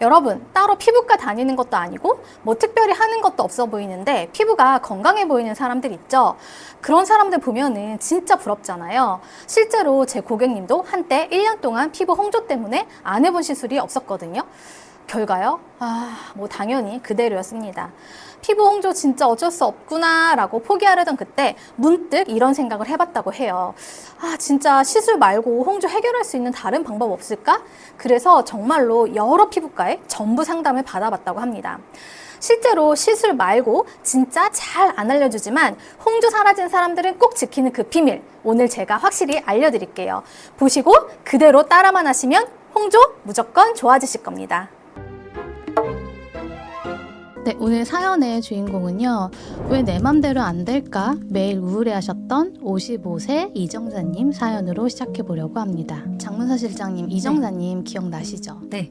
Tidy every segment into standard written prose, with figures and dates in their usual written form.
여러분, 따로 피부과 다니는 것도 아니고 뭐 특별히 하는 것도 없어 보이는데 피부가 건강해 보이는 사람들 있죠? 그런 사람들 보면은 진짜 부럽잖아요. 실제로 제 고객님도 한때 1년 동안 피부 홍조 때문에 안 해본 시술이 없었거든요. 결과요? 뭐 당연히 그대로였습니다. 피부 홍조 진짜 어쩔 수 없구나 라고 포기하려던 그때 문득 이런 생각을 해봤다고 해요. 진짜 시술 말고 홍조 해결할 수 있는 다른 방법 없을까? 그래서 정말로 여러 피부과에 전부 상담을 받아봤다고 합니다. 실제로 시술 말고 진짜 잘 안 알려주지만 홍조 사라진 사람들은 꼭 지키는 그 비밀, 오늘 제가 확실히 알려드릴게요. 보시고 그대로 따라만 하시면 홍조 무조건 좋아지실 겁니다. 네, 오늘 사연의 주인공은요. 왜 내 맘대로 안 될까? 매일 우울해하셨던 55세 이정자님 사연으로 시작해보려고 합니다. 장문사 실장님, 이정자님 기억나시죠? 네.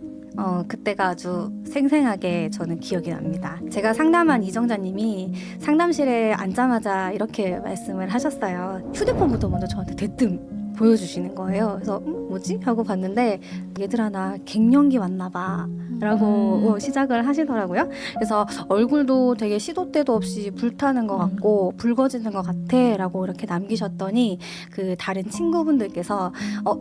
그때가 아주 생생하게 저는 기억이 납니다. 제가 상담한 이정자님이 상담실에 앉자마자 이렇게 말씀을 하셨어요. 휴대폰부터 먼저 저한테 대뜸 보여주시는 거예요. 그래서 뭐지? 하고 봤는데 얘들아 나 갱년기 왔나 봐 라고 시작을 하시더라고요. 그래서 얼굴도 되게 시도 때도 없이 불타는 것 같고 붉어지는 것 같아 라고 이렇게 남기셨더니 그 다른 친구분들께서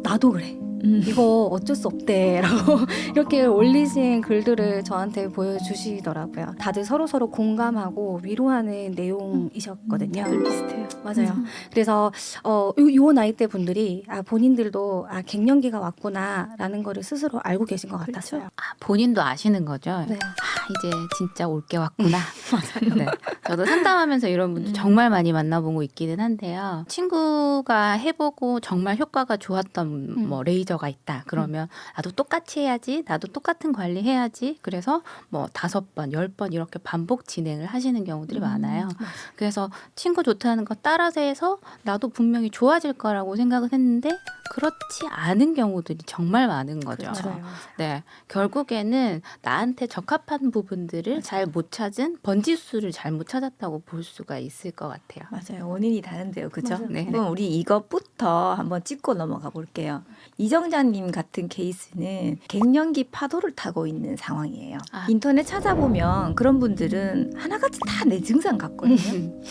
나도 그래. 이거 어쩔 수 없대 라고 이렇게 올리신 글들을 저한테 보여주시더라고요. 다들 서로서로 공감하고 위로하는 내용이셨거든요. 비슷해요. 맞아요. 그래서 요 나이대 분들이 본인들도 갱년기가 왔구나 라는 거를 스스로 알고 계신 것 같았어요. 본인도 아시는 거죠? 네. 이제 진짜 올 게 왔구나. 맞아요. 네. 저도 상담하면서 이런 분들 정말 많이 만나보고 있기는 한데요. 친구가 해보고 정말 효과가 좋았던 뭐 레이저가 있다. 그러면 나도 똑같이 해야지. 나도 똑같은 관리 해야지. 그래서 뭐 5번, 10번 이렇게 반복 진행을 하시는 경우들이 많아요. 그래서 친구 좋다는 거 따라서 해서 나도 분명히 좋아질 거라고 생각은 했는데 그렇지 않은 경우들이 정말 많은 거죠. 맞아요. 네, 결국에는 나한테 적합한 부분들을 잘 못 찾은 번지수를 잘못 찾았다고 볼 수가 있을 것 같아요. 맞아요. 원인이 다른데요. 그죠? 맞아요. 네. 그럼 우리 이것부터 한번 짚고 넘어가 볼게요. 이정자님 같은 케이스는 갱년기 파도를 타고 있는 상황이에요. 인터넷 찾아보면 그런 분들은 하나같이 다 내 증상 같거든요.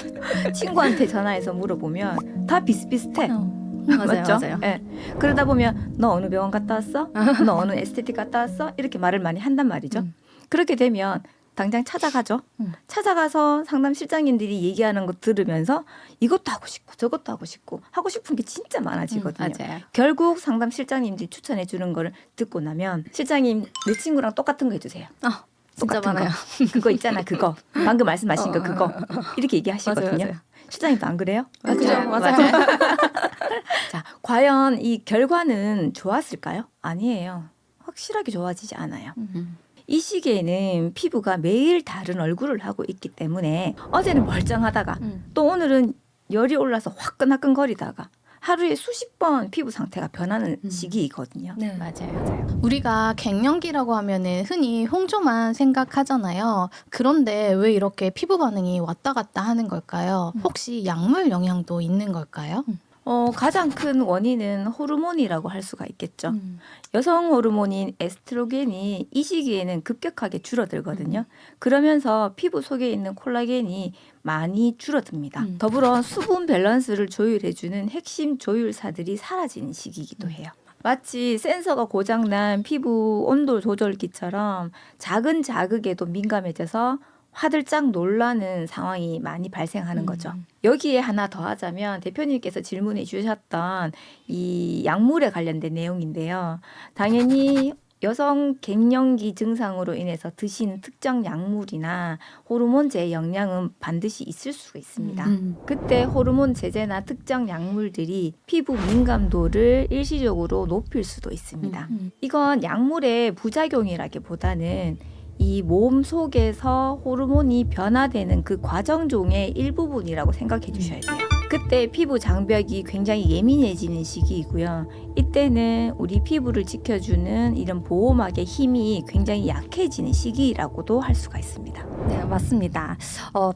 친구한테 전화해서 물어보면 다 비슷비슷해. 맞죠? 맞아요. 네. 그러다 보면 너 어느 병원 갔다 왔어? 너 어느 에스테틱 갔다 왔어? 이렇게 말을 많이 한단 말이죠. 그렇게 되면 당장 찾아가죠. 찾아가서 상담 실장님들이 얘기하는 거 들으면서 이것도 하고 싶고 저것도 하고 싶고 하고 싶은 게 진짜 많아지거든요. 맞아요. 결국 상담 실장님들이 추천해 주는 거를 듣고 나면 실장님 내 친구랑 똑같은 거 해주세요. 진짜 똑같은 많아요. 거. 그거 있잖아 그거. 방금 말씀하신 거 그거. 이렇게 얘기하시거든요. 맞아요. 실장님도 안 그래요? 맞아요. 자, 과연 이 결과는 좋았을까요? 아니에요. 확실하게 좋아지지 않아요. 이 시기에는 피부가 매일 다른 얼굴을 하고 있기 때문에 어제는 멀쩡하다가 또 오늘은 열이 올라서 화끈화끈거리다가 하루에 수십 번 피부 상태가 변하는 시기이거든요. 네, 맞아요. 우리가 갱년기라고 하면은 흔히 홍조만 생각하잖아요. 그런데 왜 이렇게 피부 반응이 왔다 갔다 하는 걸까요? 혹시 약물 영향도 있는 걸까요? 가장 큰 원인은 호르몬이라고 할 수가 있겠죠. 여성 호르몬인 에스트로겐이 이 시기에는 급격하게 줄어들거든요. 그러면서 피부 속에 있는 콜라겐이 많이 줄어듭니다. 더불어 수분 밸런스를 조율해주는 핵심 조율사들이 사라지는 시기이기도 해요. 마치 센서가 고장난 피부 온도 조절기처럼 작은 자극에도 민감해져서 화들짝 놀라는 상황이 많이 발생하는 거죠. 여기에 하나 더 하자면 대표님께서 질문해 주셨던 이 약물에 관련된 내용인데요. 당연히 여성 갱년기 증상으로 인해서 드시는 특정 약물이나 호르몬제의 영향은 반드시 있을 수가 있습니다. 그때 호르몬 제제나 특정 약물들이 피부 민감도를 일시적으로 높일 수도 있습니다. 이건 약물의 부작용이라기보다는 이 몸 속에서 호르몬이 변화되는 그 과정 중의 일부분이라고 생각해 주셔야 돼요. 그때 피부 장벽이 굉장히 예민해지는 시기이고요. 이때는 우리 피부를 지켜주는 이런 보호막의 힘이 굉장히 약해지는 시기라고도 할 수가 있습니다. 네, 맞습니다.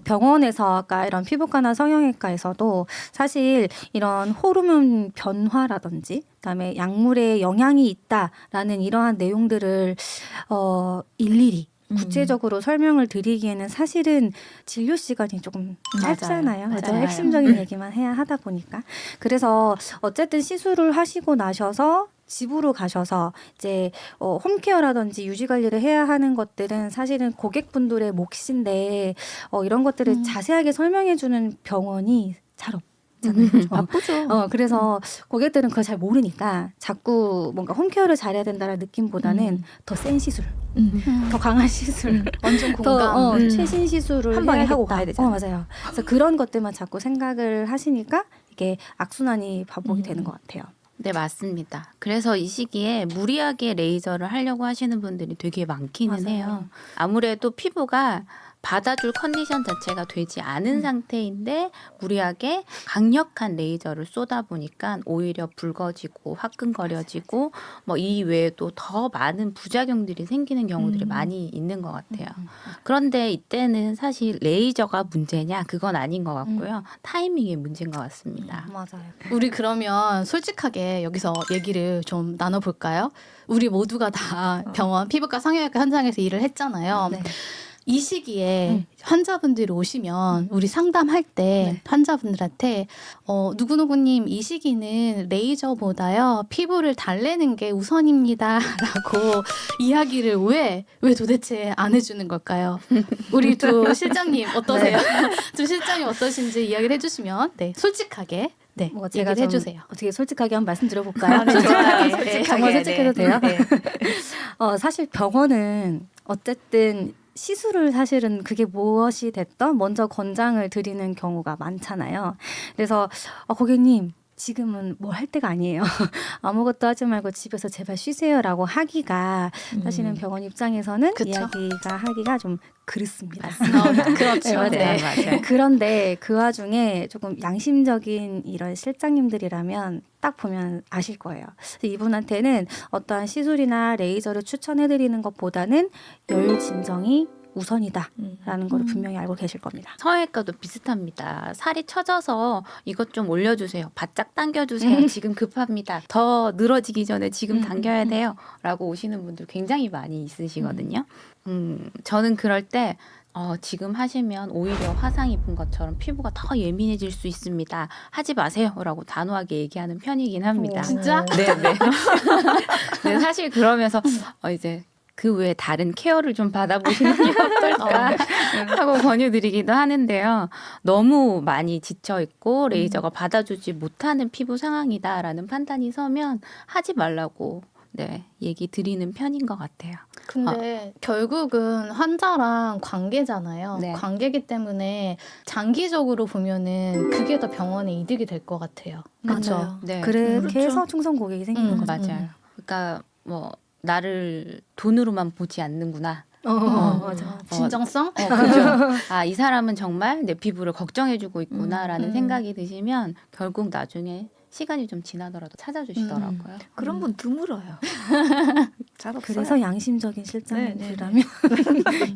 병원에서 아까 이런 피부과나 성형외과에서도 사실 이런 호르몬 변화라든지 그다음에 약물에 영향이 있다라는 이러한 내용들을 일일이 구체적으로 설명을 드리기에는 사실은 진료 시간이 조금 짧잖아요. 그래서 맞아요. 핵심적인 얘기만 해야 하다 보니까. 그래서 어쨌든 시술을 하시고 나셔서 집으로 가셔서 이제 홈케어라든지 유지 관리를 해야 하는 것들은 사실은 고객분들의 몫인데 이런 것들을 자세하게 설명해 주는 병원이 잘 없잖아요. 바쁘죠. 그래서 고객들은 그걸 잘 모르니까 자꾸 뭔가 홈케어를 잘해야 된다는 느낌보다는 더 센 시술, 더 강한 시술, 완전 공감. 더 최신 시술을 한 방에 해야겠다. 하고 가야 되잖아요. 맞아요. 그래서 그런 것들만 자꾸 생각을 하시니까 이게 악순환이 반복이 되는 것 같아요. 네, 맞습니다. 그래서 이 시기에 무리하게 레이저를 하려고 하시는 분들이 되게 많기는 맞아요. 해요. 아무래도 피부가 받아줄 컨디션 자체가 되지 않은 상태인데 무리하게 강력한 레이저를 쏘다 보니까 오히려 붉어지고 화끈거려지고 뭐 이 외에도 더 많은 부작용들이 생기는 경우들이 많이 있는 것 같아요. 그런데 이때는 사실 레이저가 문제냐 그건 아닌 것 같고요. 타이밍이 문제인 것 같습니다. 맞아요. 우리 그러면 솔직하게 여기서 얘기를 좀 나눠볼까요? 우리 모두가 다 병원 피부과 성형외과 현장에서 일을 했잖아요. 네. 이 시기에 환자분들이 오시면 우리 상담할 때 환자분들한테 누구누구님 이 시기는 레이저보다요 피부를 달래는 게 우선입니다라고 이야기를 왜 도대체 안 해주는 걸까요? 우리 두 실장님 어떠세요? 두 실장님 어떠신지 이야기를 해주시면 솔직하게 뭐 제가 얘기를 좀 해주세요. 어떻게 솔직하게 한번 말씀드려볼까요? 솔직하게. 정말 솔직해도 돼요? 네. 사실 병원은 어쨌든 시술을 사실은 그게 무엇이 됐던 먼저 권장을 드리는 경우가 많잖아요. 그래서 고객님 지금은 뭐 할 때가 아니에요. 아무것도 하지 말고 집에서 제발 쉬세요라고 하기가 사실은 병원 입장에서는 그쵸. 이야기가 하기가 좀 그렇습니다. 그렇죠. 네, 맞아요. 네, 맞아요. 그런데 그 와중에 조금 양심적인 이런 실장님들이라면 딱 보면 아실 거예요. 그래서 이분한테는 어떠한 시술이나 레이저를 추천해드리는 것보다는 열 진정이 우선이다라는 걸 분명히 알고 계실 겁니다. 성형외과도 비슷합니다. 살이 처져서 이것 좀 올려주세요. 바짝 당겨주세요. 지금 급합니다. 더 늘어지기 전에 지금 당겨야 돼요. 라고 오시는 분들 굉장히 많이 있으시거든요. 저는 그럴 때 지금 하시면 오히려 화상 입은 것처럼 피부가 더 예민해질 수 있습니다. 하지 마세요. 라고 단호하게 얘기하는 편이긴 합니다. 진짜? 네. 네, 사실 그러면서 이제 그 외에 다른 케어를 좀 받아보시는 게 어떨까 하고 권유드리기도 하는데요. 너무 많이 지쳐있고 레이저가 받아주지 못하는 피부 상황이다라는 판단이 서면 하지 말라고 얘기 드리는 편인 것 같아요. 근데 결국은 환자랑 관계잖아요. 네. 관계기 때문에 장기적으로 보면은 그게 더 병원에 이득이 될 것 같아요. 그렇죠? 맞아요. 네. 그렇게 그렇죠. 해서 충성 고객이 생기는 거죠. 맞아요. 그러니까 뭐 나를 돈으로만 보지 않는구나. 맞아. 진정성? 그죠. 이 사람은 정말 내 피부를 걱정해주고 있구나라는 생각이 드시면 결국 나중에 시간이 좀 지나더라도 찾아주시더라고요. 그런 분 드물어요. 잘 없어요. 그래서 양심적인 실장님이라면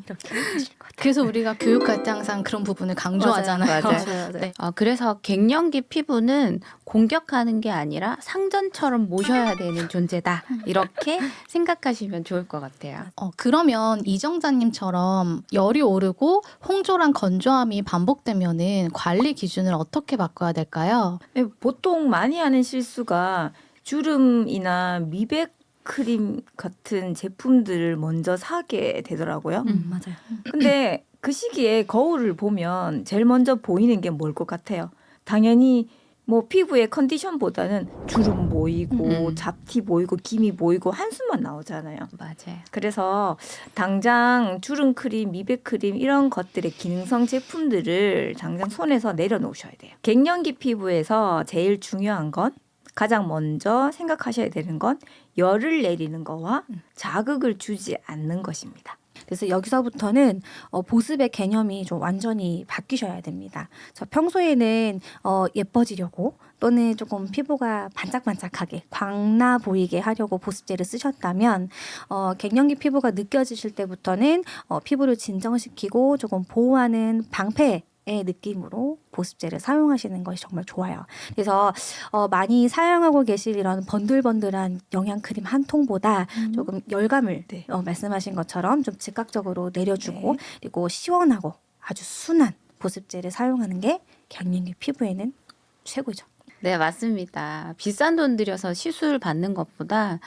이렇게 해주실 것 같아요. 그래서 우리가 교육할 때 항상 그런 부분을 강조하잖아요. 맞아요. 네. 그래서 갱년기 피부는 공격하는 게 아니라 상전처럼 모셔야 되는 존재다. 이렇게 생각하시면 좋을 것 같아요. 그러면 이정자님처럼 열이 오르고 홍조랑 건조함이 반복되면은 관리 기준을 어떻게 바꿔야 될까요? 네, 보통 많이 하는 실수가 주름이나 미백 크림 같은 제품들을 먼저 사게 되더라고요. 맞아요. 근데 그 시기에 거울을 보면 제일 먼저 보이는 게 뭘 것 같아요? 당연히 뭐 피부의 컨디션보다는 주름 보이고 잡티 보이고 기미 보이고 한숨만 나오잖아요. 맞아요. 그래서 당장 주름 크림, 미백 크림 이런 것들의 기능성 제품들을 당장 손에서 내려놓으셔야 돼요. 갱년기 피부에서 제일 중요한 건 가장 먼저 생각하셔야 되는 건 열을 내리는 거와 자극을 주지 않는 것입니다. 그래서 여기서부터는 보습의 개념이 좀 완전히 바뀌셔야 됩니다. 저 평소에는 예뻐지려고 또는 조금 피부가 반짝반짝하게 광나 보이게 하려고 보습제를 쓰셨다면 갱년기 피부가 느껴지실 때부터는 피부를 진정시키고 조금 보호하는 방패 느낌으로 보습제를 사용하시는 것이 정말 좋아요. 그래서 많이 사용하고 계실 이런 번들번들한 영양크림 한 통보다 조금 열감을 네. 말씀하신 것처럼 좀 즉각적으로 내려주고 네. 그리고 시원하고 아주 순한 보습제를 사용하는 게 갱년기 피부에는 최고죠. 네, 맞습니다. 비싼 돈 들여서 시술 받는 것보다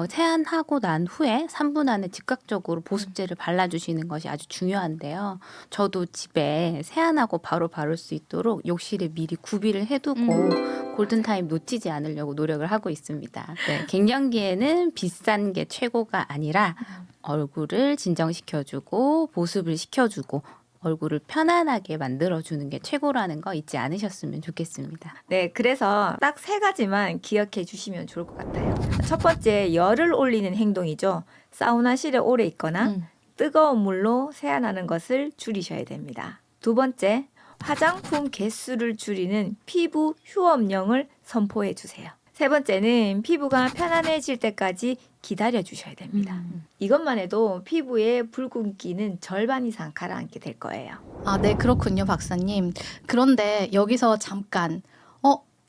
세안하고 난 후에 3분 안에 즉각적으로 보습제를 발라주시는 것이 아주 중요한데요. 저도 집에 세안하고 바로 바를 수 있도록 욕실에 미리 구비를 해두고 골든타임 놓치지 않으려고 노력을 하고 있습니다. 네, 갱년기에는 비싼 게 최고가 아니라 얼굴을 진정시켜주고 보습을 시켜주고 얼굴을 편안하게 만들어주는 게 최고라는 거 잊지 않으셨으면 좋겠습니다. 네, 그래서 딱 3가지만 기억해 주시면 좋을 것 같아요. 첫 번째, 열을 올리는 행동이죠. 사우나실에 오래 있거나 뜨거운 물로 세안하는 것을 줄이셔야 됩니다. 두 번째, 화장품 개수를 줄이는 피부 휴업령을 선포해 주세요. 세 번째는 피부가 편안해질 때까지 기다려 주셔야 됩니다. 이것만 해도 피부의 붉은기는 절반 이상 가라앉게 될 거예요. 아, 네, 그렇군요, 박사님. 그런데 여기서 잠깐,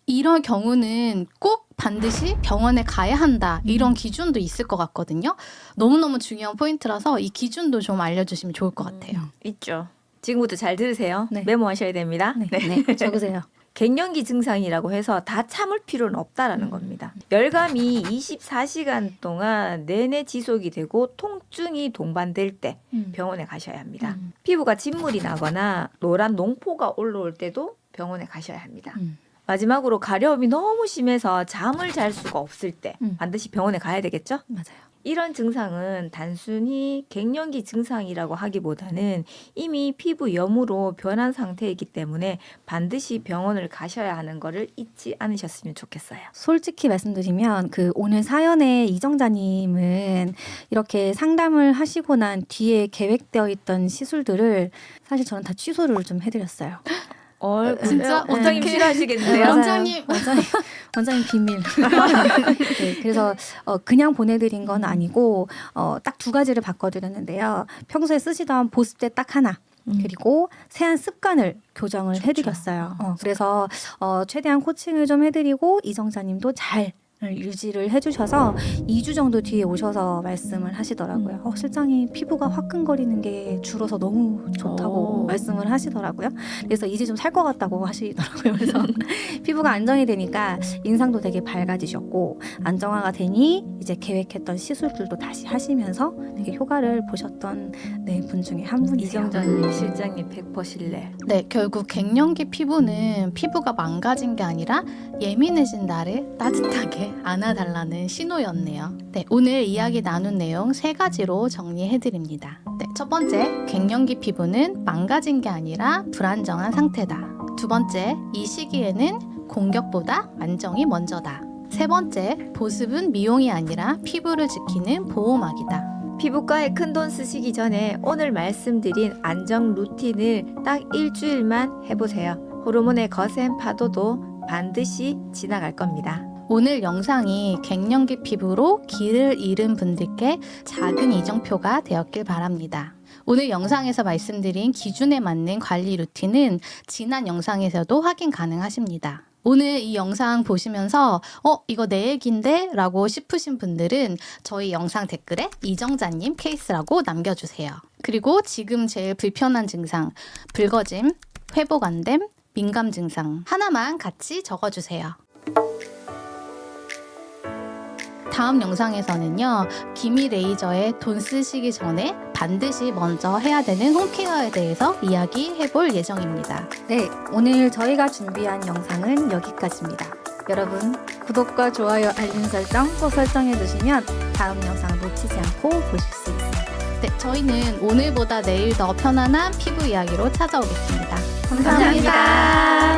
이런 경우는 꼭 반드시 병원에 가야 한다. 이런 기준도 있을 것 같거든요. 너무너무 중요한 포인트라서 이 기준도 좀 알려주시면 좋을 것 같아요. 있죠. 지금부터 잘 들으세요. 네. 메모하셔야 됩니다. 네, 적으세요. 갱년기 증상이라고 해서 다 참을 필요는 없다라는 겁니다. 열감이 24시간 동안 내내 지속이 되고 통증이 동반될 때 병원에 가셔야 합니다. 피부가 진물이 나거나 노란 농포가 올라올 때도 병원에 가셔야 합니다. 마지막으로 가려움이 너무 심해서 잠을 잘 수가 없을 때 반드시 병원에 가야 되겠죠? 맞아요. 이런 증상은 단순히 갱년기 증상이라고 하기보다는 이미 피부 염으로 변한 상태이기 때문에 반드시 병원을 가셔야 하는 것을 잊지 않으셨으면 좋겠어요. 솔직히 말씀드리면 오늘 사연의 이정자님은 이렇게 상담을 하시고 난 뒤에 계획되어 있던 시술들을 사실 저는 다 취소를 좀 해드렸어요. 진짜 원장님 어떡해. 싫어하시겠는데요? 맞아요. 원장님 비밀. 네, 그래서 그냥 보내드린 건 아니고 딱 2가지를 바꿔드렸는데요. 평소에 쓰시던 보습제 딱 하나. 그리고 세안 습관을 교정을 해드렸어요. 그래서 최대한 코칭을 좀 해드리고 이정자님도 잘 유지를 해주셔서 2주 정도 뒤에 오셔서 말씀을 하시더라고요. 실장님 피부가 화끈거리는 게 줄어서 너무 좋다고 말씀을 하시더라고요. 그래서 이제 좀 살 것 같다고 하시더라고요. 그래서 피부가 안정이 되니까 인상도 되게 밝아지셨고 안정화가 되니 이제 계획했던 시술들도 다시 하시면서 되게 효과를 보셨던 분 중에 한 분이세요. 이정자님, 실장님 100% 신뢰. 네, 결국 갱년기 피부는 피부가 망가진 게 아니라 예민해진 나를 따뜻하게 안아달라는 신호였네요. 네, 오늘 이야기 나눈 내용 3가지로 정리해드립니다. 네, 첫 번째, 갱년기 피부는 망가진 게 아니라 불안정한 상태다. 두 번째, 이 시기에는 공격보다 안정이 먼저다. 세 번째, 보습은 미용이 아니라 피부를 지키는 보호막이다. 피부과에 큰돈 쓰시기 전에 오늘 말씀드린 안정 루틴을 딱 1주일만 해보세요. 호르몬의 거센 파도도 반드시 지나갈 겁니다. 오늘 영상이 갱년기 피부로 길을 잃은 분들께 작은 이정표가 되었길 바랍니다. 오늘 영상에서 말씀드린 기준에 맞는 관리 루틴은 지난 영상에서도 확인 가능하십니다. 오늘 이 영상 보시면서 이거 내 얘긴데? 라고 싶으신 분들은 저희 영상 댓글에 이정자님 케이스라고 남겨주세요. 그리고 지금 제일 불편한 증상, 붉어짐, 회복 안됨, 민감 증상 하나만 같이 적어주세요. 다음 영상에서는요, 기미 레이저에 돈 쓰시기 전에 반드시 먼저 해야 되는 홈케어에 대해서 이야기해 볼 예정입니다. 네, 오늘 저희가 준비한 영상은 여기까지입니다. 여러분, 구독과 좋아요, 알림 설정 꼭 설정해 주시면 다음 영상 놓치지 않고 보실 수 있습니다. 네, 저희는 오늘보다 내일 더 편안한 피부 이야기로 찾아오겠습니다. 감사합니다.